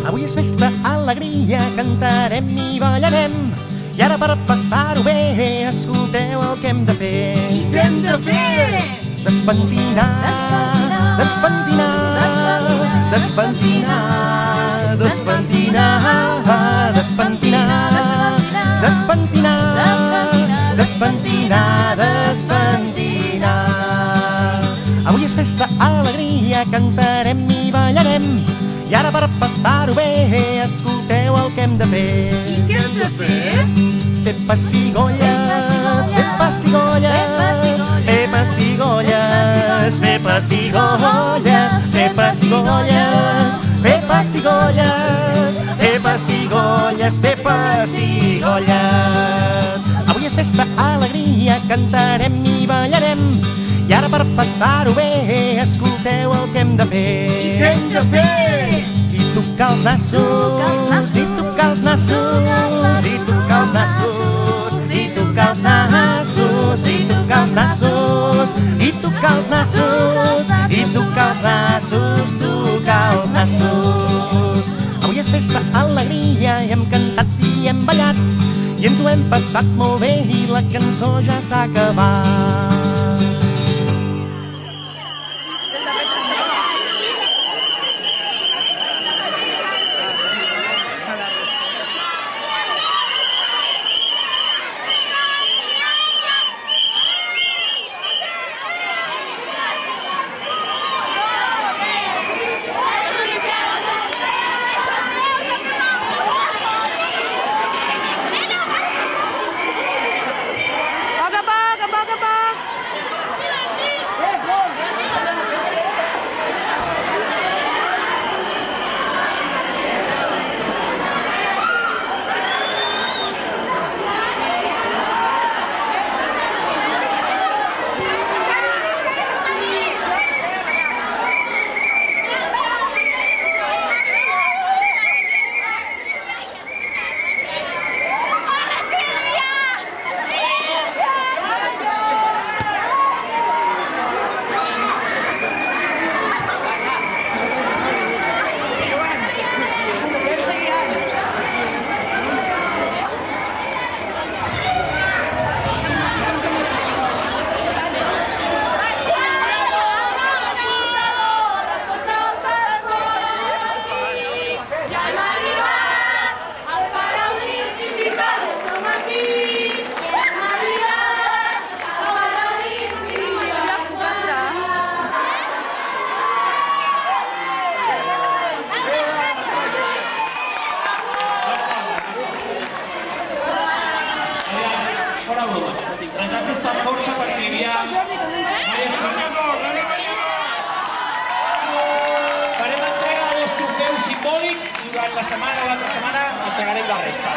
Avui és festa, alegria, cantarem i ballarem. I ara per passar-ho bé, escolteu el que hem de fer. I què hem de fer? Despentinar, despentinar, despentinar, despentinar, despentinar, despentinar, despentinar, despentinar. Avui és festa, alegria, cantarem i ballarem. I ara per passar-ho bé, escolteu el que hem de fer. I què hem de fer? Fer pessigolles, fer pessigolles, fer pessigolles, fer pessigolles, fer pessigolles, fer pessigolles, fer pessigolles, fer pessigolles. Avui és festa, alegria, cantarem i ballarem. I ara per passar-ho bé, escolteu el que hem de fer. I què hem de fer? I tocar els nassos, i tocar els nassos, i tocar els nassos, i tocar els nassos, i tocar els nassos, i tocar els nassos, i tocar els nassos, tocar els nassos. Avui és festa, alegria, i hem cantat i hem ballat, i ens ho hem passat molt bé i la cançó ja s'ha acabat. Fora bromes. Ens ha costat força perquè hi havia diverses farem entrega de 2 trofeus simbòlics i durant la setmana o l'altra setmana entregarem la resta.